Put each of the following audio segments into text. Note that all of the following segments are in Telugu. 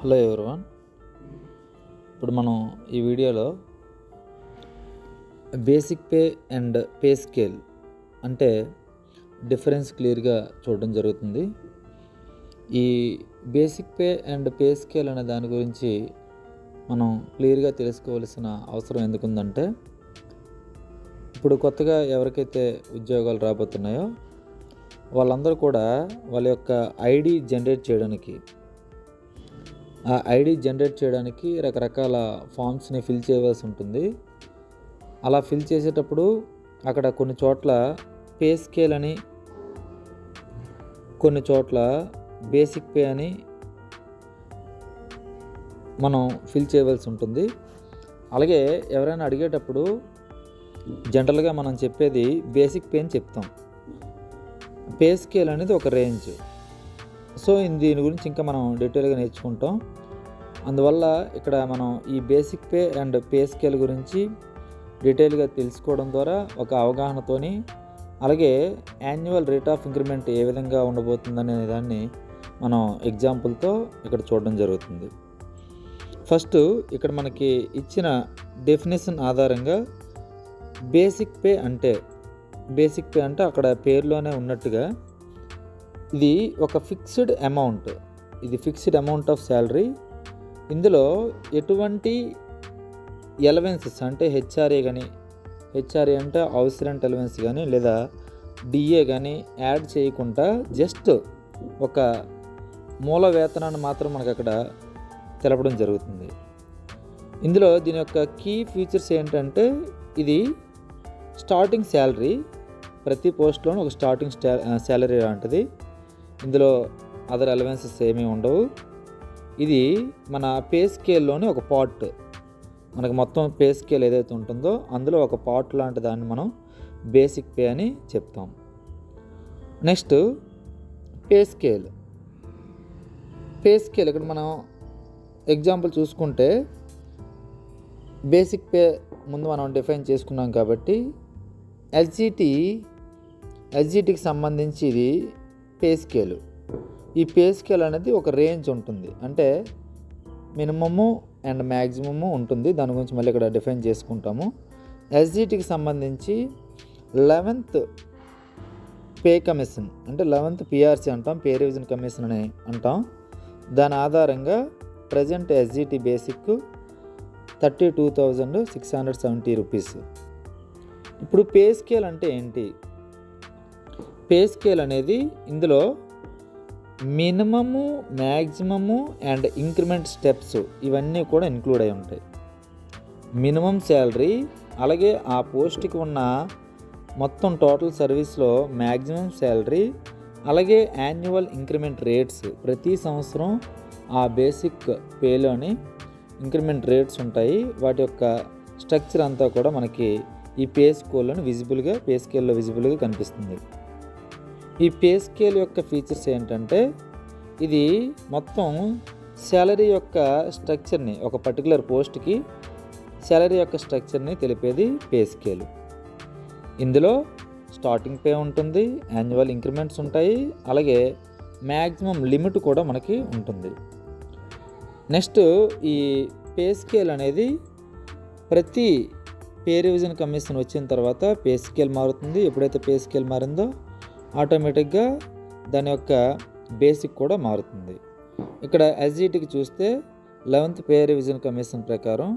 Hello everyone. ఇప్పుడు మనం ఈ వీడియోలో basic pay and pay scale అంటే డిఫరెన్స్ క్లియర్గా చూడడం జరుగుతుంది. ఈ basic pay and pay scale అనే దాని గురించి మనం క్లియర్గా తెలుసుకోవాల్సిన అవసరం ఎందుకుందంటే, ఇప్పుడు కొత్తగా ఎవరికైతే ఉద్యోగాలు రాబోతున్నాయో వాళ్ళందరూ కూడా వాళ్ళ యొక్క ఐడి జనరేట్ చేయడానికి, ఆ ఐడి జనరేట్ చేయడానికి రకరకాల ఫామ్స్ని ఫిల్ చేయవలసి ఉంటుంది. అలా ఫిల్ చేసేటప్పుడు అక్కడ కొన్ని చోట్ల పే స్కేల్ అని, కొన్ని చోట్ల బేసిక్ పే అని మనం ఫిల్ చేయవలసి ఉంటుంది. అలాగే ఎవరైనా అడిగేటప్పుడు జనరల్గా మనం చెప్పేది బేసిక్ పే అని చెప్తాం. పే స్కేల్ అనేది ఒక రేంజ్. సో దీని గురించి ఇంకా మనం డీటెయిల్గా నేర్చుకుంటాం. అందువల్ల ఇక్కడ మనం ఈ basic pay and pay scale గురించి డీటెయిల్గా తెలుసుకోవడం ద్వారా ఒక అవగాహనతోని, అలాగే యాన్యువల్ రేట్ ఆఫ్ ఇంక్రిమెంట్ ఏ విధంగా ఉండబోతుందనే దాన్ని మనం ఎగ్జాంపుల్తో ఇక్కడ చూడడం జరుగుతుంది. ఫస్ట్ ఇక్కడ మనకి ఇచ్చిన డెఫినేషన్ ఆధారంగా బేసిక్ పే అంటే అక్కడ పేరులోనే ఉన్నట్టుగా ఇది ఒక ఫిక్స్డ్ అమౌంట్. ఇది ఫిక్స్డ్ అమౌంట్ ఆఫ్ శాలరీ. ఇందులో ఎటువంటి ఎలవెన్సెస్ అంటే హెచ్ఆర్ఏ అంటే హౌస్ రెంట్ ఎలవెన్స్ కానీ లేదా డిఏ కానీ యాడ్ చేయకుండా జస్ట్ ఒక మూల వేతనాన్ని మాత్రం మనకు అక్కడ తెలపడం జరుగుతుంది. ఇందులో దీని యొక్క కీ ఫీచర్స్ ఏంటంటే, ఇది స్టార్టింగ్ శాలరీ. ప్రతి పోస్ట్లోనూ ఒక స్టార్టింగ్ శాలరీ లాంటిది. ఇందులో అదర్ అలవెన్సెస్ ఏమీ ఉండవు. ఇది మన పే స్కేల్లోని ఒక పార్ట్. మనకు మొత్తం పే స్కేల్ ఏదైతే ఉంటుందో అందులో ఒక పార్ట్ లాంటి దాన్ని మనం బేసిక్ పే అని చెప్తాం. నెక్స్ట్ పే స్కేల్ ఇక్కడ మనం ఎగ్జాంపుల్ చూసుకుంటే, బేసిక్ పే ముందు మనం డిఫైన్ చేసుకున్నాం కాబట్టి ఎస్జిటికి సంబంధించి ఇది పే స్కేల్. ఈ పే స్కేల్ అనేది ఒక రేంజ్ ఉంటుంది, అంటే మినిమము అండ్ మ్యాక్సిమము ఉంటుంది. దాని గురించి మళ్ళీ ఇక్కడ డిఫైన్ చేసుకుంటాము. ఎస్జిటికి సంబంధించి 11th పే కమిషన్ అంటే 11th పిఆర్సీ అంటాం, పే రివిజన్ కమిషన్ అని అంటాం. దాని ఆధారంగా ప్రజెంట్ ఎస్జిటి బేసిక్ 32,670 రూపీస్. ఇప్పుడు పే స్కేల్ అంటే ఏంటి? పే స్కేల్ అనేది ఇందులో minimum, maximum and increment steps ఇవన్నీ కూడా ఇంక్లూడ్ అయి ఉంటాయి. మినిమం శాలరీ, అలాగే ఆ పోస్ట్కి ఉన్న మొత్తం టోటల్ సర్వీస్లో మ్యాక్సిమం శాలరీ, అలాగే యాన్యువల్ ఇంక్రిమెంట్ రేట్స్. ప్రతి సంవత్సరం ఆ బేసిక్ పేలోని ఇంక్రిమెంట్ రేట్స్ ఉంటాయి. వాటి యొక్క స్ట్రక్చర్ అంతా కూడా మనకి ఈ పే స్కేల్లో విజిబుల్గా కనిపిస్తుంది. ఈ పే స్కేల్ యొక్క ఫీచర్స్ ఏంటంటే, ఇది మొత్తం శాలరీ యొక్క స్ట్రక్చర్ని, ఒక పర్టికులర్ పోస్ట్కి శాలరీ యొక్క స్ట్రక్చర్ని తెలిపేది పే స్కేల్. ఇందులో స్టార్టింగ్ పే ఉంటుంది, యాన్యువల్ ఇంక్రిమెంట్స్ ఉంటాయి, అలాగే మ్యాక్సిమం లిమిట్ కూడా మనకి ఉంటుంది. నెక్స్ట్ ఈ పే స్కేల్ అనేది ప్రతి పే రివిజన్ కమిషన్ వచ్చిన తర్వాత పే స్కేల్ మారుతుంది. ఎప్పుడైతే పే స్కేల్ మారిందో ఆటోమేటిక్గా దాని యొక్క బేసిక్ కూడా మారుతుంది. ఇక్కడ ఎస్జిటికి చూస్తే 11th పే రివిజన్ కమిషన్ ప్రకారం,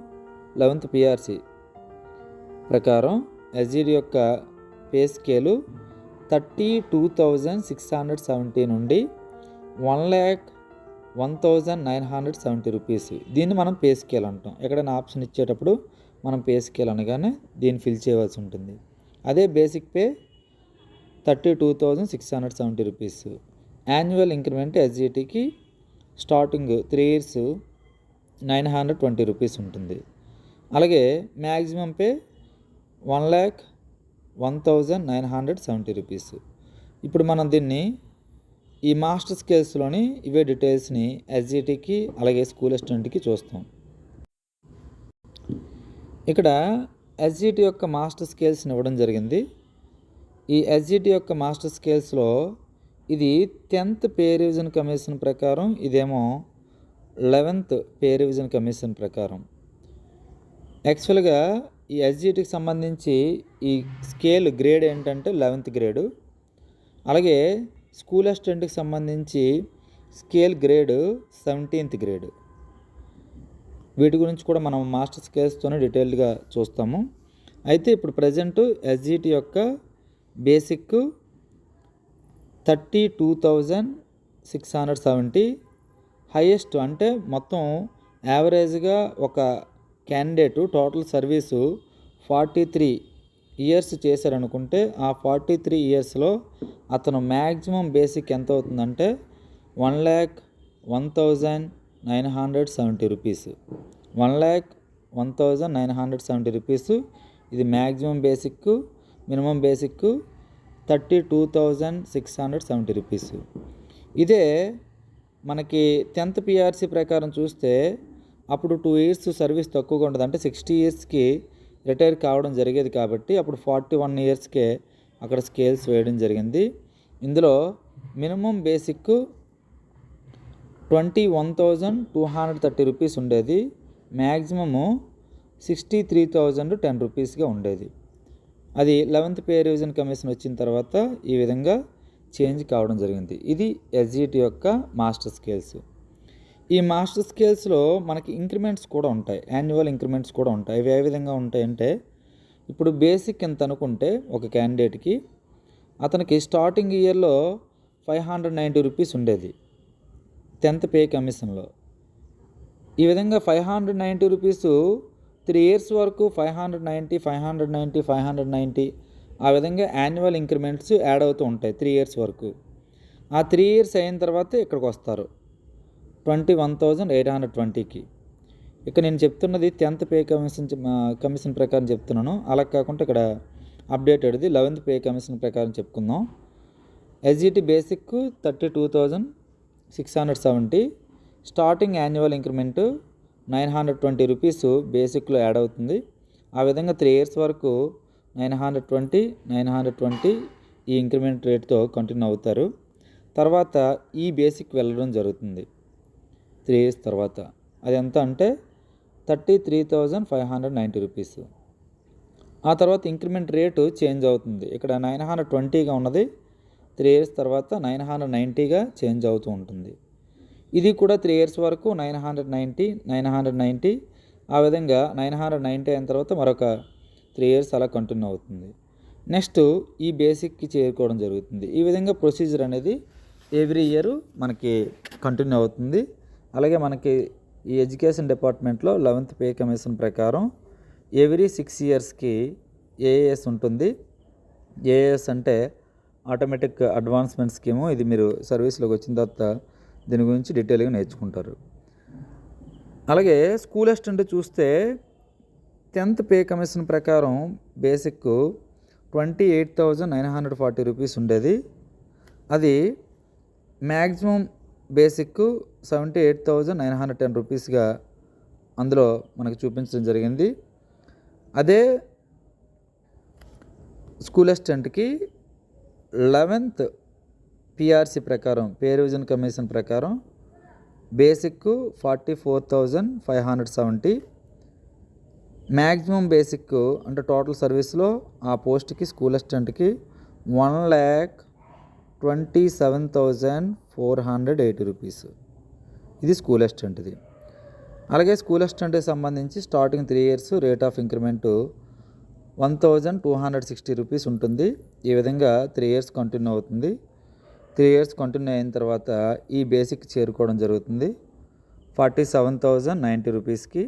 11th పిఆర్సీ ప్రకారం ఎస్జిటి యొక్క పే స్కేలు 32,670 నుండి 1,01,970 రూపీస్. దీన్ని మనం పే స్కేల్ అంటాం. ఎక్కడైనా ఆప్షన్ ఇచ్చేటప్పుడు మనం పే స్కేల్ అనగానే దీన్ని ఫిల్ చేయవలసి ఉంటుంది. అదే basic pay 32,670 rupees. Annual increment ఎస్జిటికి స్టార్టింగ్ 3 years 920 రూపీస్ ఉంటుంది. అలాగే మ్యాక్సిమం పే 1,01,970 రూపీస్. ఇప్పుడు మనం దీన్ని ఈ మాస్టర్ స్కేల్స్లోని ఇవే డీటెయిల్స్ని ఎస్జిటికి అలాగే స్కూల్ అసిస్టెంట్కి చూస్తాం. ఇక్కడ ఎస్జిటి యొక్క మాస్టర్ స్కేల్స్ని ఇవ్వడం జరిగింది. ఈ ఎస్జిటి యొక్క మాస్టర్ స్కేల్స్లో ఇది 10th పే రివిజన్ కమిషన్ ప్రకారం ఇదేమో 11th పే రివిజన్ కమిషన్ ప్రకారం యాక్చువల్గా ఈ ఎస్జిటికి సంబంధించి ఈ స్కేల్ గ్రేడ్ ఏంటంటే 11th గ్రేడు. అలాగే స్కూల్ అసిస్టెంట్కి సంబంధించి స్కేల్ గ్రేడ్ 17th గ్రేడ్. వీటి గురించి కూడా మనం మాస్టర్ స్కేల్స్తోనే డీటెయిల్డ్గా చూస్తాము. అయితే ఇప్పుడు ప్రజెంట్ ఎస్జిటి యొక్క బేసిక్ 32,670, హైయెస్ట్ అంటే మొత్తం యావరేజ్గా ఒక క్యాండిడేటు టోటల్ సర్వీసు 43 ఇయర్స్ చేశారనుకుంటే ఆ 43 ఇయర్స్లో అతను మ్యాక్సిమం బేసిక్ ఎంత అవుతుందంటే 1,01,970 రూపీస్. 1,01,970 రూపీస్. ఇది maximum basic. Minimum basic 32,670 rupees. ఇదే మనకి 10th పిఆర్సీ ప్రకారం చూస్తే అప్పుడు 2 ఇయర్స్ సర్వీస్ తక్కువగా ఉంటుంది. అంటే 60 ఇయర్స్కి రిటైర్ కావడం జరిగేది కాబట్టి అప్పుడు 41 ఇయర్స్కే అక్కడ స్కేల్స్ వేయడం జరిగింది. ఇందులో మినిమం బేసిక్ 21,230 రూపీస్ ఉండేది. మ్యాక్సిమము 63,010 రూపీస్గా ఉండేది. అది 11th పే రివిజన్ కమిషన్ వచ్చిన తర్వాత ఈ విధంగా చేంజ్ కావడం జరిగింది. ఇది ఎస్జిటి యొక్క మాస్టర్ స్కేల్స్. ఈ మాస్టర్ స్కేల్స్లో మనకి ఇంక్రిమెంట్స్ కూడా ఉంటాయి, యాన్యువల్ ఇంక్రిమెంట్స్ కూడా ఉంటాయి. అవి ఏ విధంగా ఉంటాయంటే ఇప్పుడు బేసిక్ ఎంత అనుకుంటే ఒక క్యాండిడేట్కి అతనికి స్టార్టింగ్ ఇయర్లో 590 రూపీస్ ఉండేది 10th పే కమిషన్లో. ఈ విధంగా 590 రూపీస్ 3 ఇయర్స్ వరకు 590 ఆ విధంగా యాన్యువల్ ఇంక్రిమెంట్స్ యాడ్ అవుతూ ఉంటాయి 3 ఇయర్స్ వరకు. ఆ 3 ఇయర్స్ అయిన తర్వాత ఇక్కడికి వస్తారు 21,820కి. ఇక నేను చెప్తున్నది 10th పే కమిషన్ ప్రకారం చెప్తున్నాను. అలా కాకుండా ఇక్కడ అప్డేటెడ్ది 11th పే కమిషన్ ప్రకారం చెప్పుకుందాం. SGT basic 32,670, starting annual increment 920 rupees బేసిక్లో యాడ్ అవుతుంది. ఆ విధంగా 3 ఇయర్స్ వరకు 920 ఈ ఇంక్రిమెంట్ రేట్తో కంటిన్యూ అవుతారు. తర్వాత ఈ బేసిక్ వెళ్ళడం జరుగుతుంది 3 ఇయర్స్ తర్వాత. అది ఎంత అంటే 33,590 రూపీస్. ఆ తర్వాత ఇంక్రిమెంట్ రేటు చేంజ్ అవుతుంది. ఇక్కడ 920గా ఉన్నది 3 ఇయర్స్ తర్వాత 990గా చేంజ్ అవుతూ ఉంటుంది. ఇది కూడా 3 ఇయర్స్ వరకు 990 ఆ విధంగా 990 అయిన తర్వాత మరొక 3 ఇయర్స్ అలా కంటిన్యూ అవుతుంది. నెక్స్ట్ ఈ బేసిక్కి చేరుకోవడం జరుగుతుంది. ఈ విధంగా ప్రొసీజర్ అనేది ఎవ్రీ ఇయర్ మనకి కంటిన్యూ అవుతుంది. అలాగే మనకి ఈ ఎడ్యుకేషన్ డిపార్ట్మెంట్లో 11th పే కమిషన్ ప్రకారం ఎవ్రీ 6 ఇయర్స్కి ఏఏఎస్ ఉంటుంది. ఏఏఎస్ అంటే ఆటోమేటిక్ అడ్వాన్స్మెంట్ స్కీము. ఇది మీరు సర్వీస్లోకి వచ్చిన తర్వాత దీని గురించి డీటెయిల్గా నేర్చుకుంటారు. అలాగే స్కూల్ అసిస్టెంట్ చూస్తే 10th పే కమిషన్ ప్రకారం బేసిక్ 28,940 రూపీస్ ఉండేది. అది మ్యాక్సిమం బేసిక్ 78,910 రూపీస్గా అందులో మనకు చూపించడం జరిగింది. అదే స్కూల్ అసిస్టెంట్కి 11th పిఆర్సీ ప్రకారం పే రివిజన్ కమిషన్ ప్రకారం బేసిక్ 44,570, మ్యాక్సిమం బేసిక్ అంటే టోటల్ సర్వీస్లో ఆ పోస్ట్కి స్కూల్ అసిస్టెంట్కి 1,27,480 రూపీస్. ఇది స్కూల్ అసిస్టెంట్ది. అలాగే స్కూల్ అసిస్టెంట్కి సంబంధించి starting 3 years rate of increment 1,260 rupees ఉంటుంది. ఈ విధంగా 3 ఇయర్స్ కంటిన్యూ అవుతుంది. 3 ఇయర్స్ కంటిన్యూ అయిన తర్వాత ఈ బేసిక్ చేరుకోవడం జరుగుతుంది 47,090 రూపీస్కి.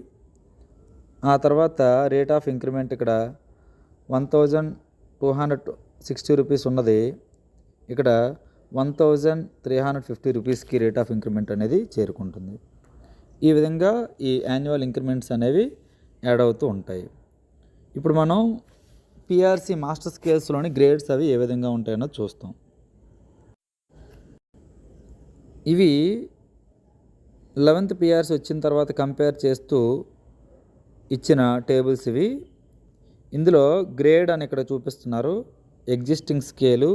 ఆ తర్వాత రేట్ ఆఫ్ ఇంక్రిమెంట్ ఇక్కడ 1,260 రూపీస్ ఉన్నది ఇక్కడ 1,350 రూపీస్కి రేట్ ఆఫ్ ఇంక్రిమెంట్ అనేది చేరుకుంటుంది. ఈ విధంగా ఈ యాన్యువల్ ఇంక్రిమెంట్స్ అనేవి యాడ్ అవుతూ ఉంటాయి. ఇప్పుడు మనం పిఆర్సీ మాస్టర్ స్కేల్స్లోని గ్రేడ్స్ అవి ఏ విధంగా ఉంటాయో చూస్తాం. ఇవి 11th పిఆర్సీ వచ్చిన తర్వాత కంపేర్ చేస్తూ ఇచ్చిన టేబుల్స్ ఇవి. ఇందులో గ్రేడ్ అని ఇక్కడ చూపిస్తున్నారు. ఎగ్జిస్టింగ్ స్కేలు,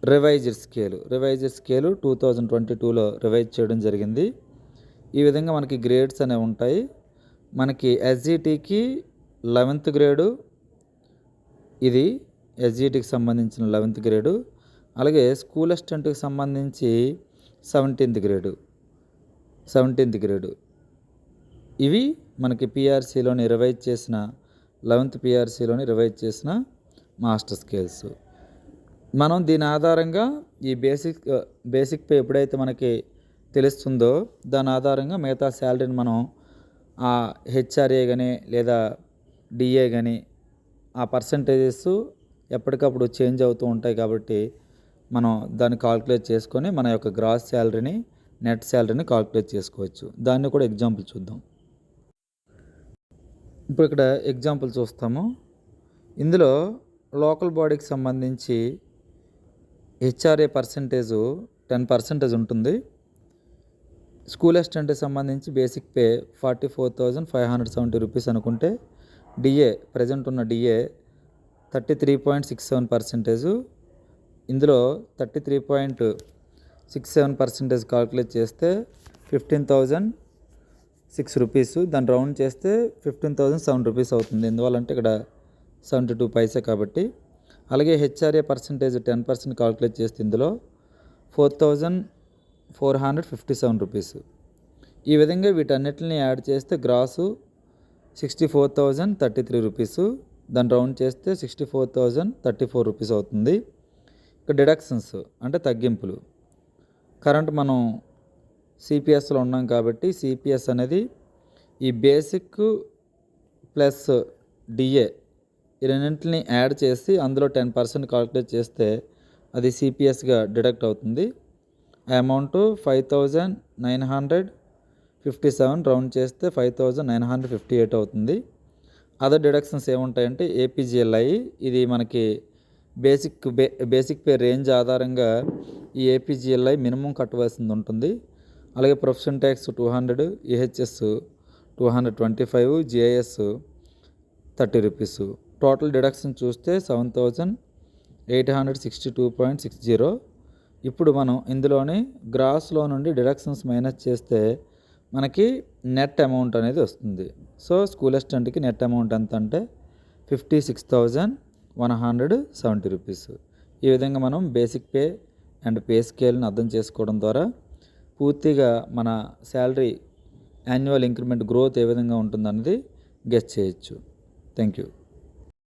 రివైజ్డ్ స్కేలు 2022లో రివైజ్ చేయడం జరిగింది. ఈ విధంగా మనకి గ్రేడ్స్ అనేవి ఉంటాయి. మనకి ఎస్జిటికి 11th గ్రేడు, ఇది ఎస్జిటికి సంబంధించిన 11th గ్రేడు. అలాగే స్కూల్ అసిస్టెంట్కి సంబంధించి 17th గ్రేడు. ఇవి మనకి పిఆర్సీలోని రివైజ్ చేసిన 11th పిఆర్సీలోని రివైజ్ చేసిన మాస్టర్ స్కేల్స్. మనం దీని ఆధారంగా ఈ బేసిక్ పే ఎప్పుడైతే మనకి తెలుస్తుందో దాని ఆధారంగా మిగతా శాలరీని మనం ఆ హెచ్ఆర్ఏ కానీ లేదా డిఏ కానీ ఆ పర్సంటేజెస్ ఎప్పటికప్పుడు చేంజ్ అవుతూ ఉంటాయి కాబట్టి మనం దాన్ని కాల్కులేట్ చేసుకొని మన యొక్క గ్రాస్ శాలరీని, నెట్ శాలరీని కాల్కులేట్ చేసుకోవచ్చు. దాన్ని కూడా ఎగ్జాంపుల్ చూద్దాం. ఇప్పుడు ఇక్కడ ఎగ్జాంపుల్ చూస్తాము. ఇందులో లోకల్ బాడీకి సంబంధించి హెచ్ఆర్ఏ పర్సంటేజు 10% ఉంటుంది. స్కూల్ అసిస్టెంట్కి సంబంధించి బేసిక్ పే 44,570 రూపీస్ అనుకుంటే డిఏ ప్రజెంట్ ఉన్న డిఏ 33.67%. ఇందులో 33.67% కాల్కులేట్ చేస్తే 15,006 రూపీస్. దాన్ని రౌండ్ చేస్తే 15,007 రూపీస్ అవుతుంది. ఎందువల్లంటే ఇక్కడ 72 పైసే కాబట్టి. అలాగే హెచ్ఆర్ఏ పర్సంటేజ్ 10% కాల్కులేట్ చేస్తే ఇందులో 4,457 రూపీస్. ఈ విధంగా వీటన్నిటిని యాడ్ చేస్తే గ్రాసు 64,033 రూపీసు. దాన్ని రౌండ్ చేస్తే 64,034 రూపీస్ అవుతుంది. ఇక డిడక్షన్స్ అంటే తగ్గింపులు. కరెంట్ మనం సిపిఎస్లో ఉన్నాం కాబట్టి సిపిఎస్ అనేది ఈ బేసిక్ ప్లస్ డిఏ ఈ రెండింటిని యాడ్ చేసి అందులో 10% కాల్కులేట్ చేస్తే అది సిపిఎస్గా డిడక్ట్ అవుతుంది. ఆ అమౌంట్ 5,957 రౌండ్ చేస్తే 5,958 అవుతుంది. అదర్ డిడక్షన్స్ ఏముంటాయంటే ఏపీజీఎల్ఐ, ఇది మనకి బేసిక్ పే రేంజ్ ఆధారంగా ఈ ఏపీజీఎల్ఐ మినిమం కట్టవలసింది ఉంటుంది. అలాగే profession tax 200, EHS 225, GIS 30 rupees. Total deduction చూస్తే 7,862.60. ఇప్పుడు మనం ఇందులోని గ్రాస్లో నుండి డిడక్షన్స్ మైనస్ చేస్తే మనకి నెట్ అమౌంట్ అనేది వస్తుంది. సో స్కూల్ అసిస్టెంట్కి నెట్ అమౌంట్ ఎంత అంటే 56,170 రూపీస్. ఈ విధంగా మనం బేసిక్ పే అండ్ పే స్కేల్ని అర్థం చేసుకోవడం ద్వారా పూర్తిగా మన శాలరీ యాన్యువల్ ఇంక్రిమెంట్ గ్రోత్ ఏ విధంగా ఉంటుందన్నది గెస్ చేయొచ్చు. Thank you.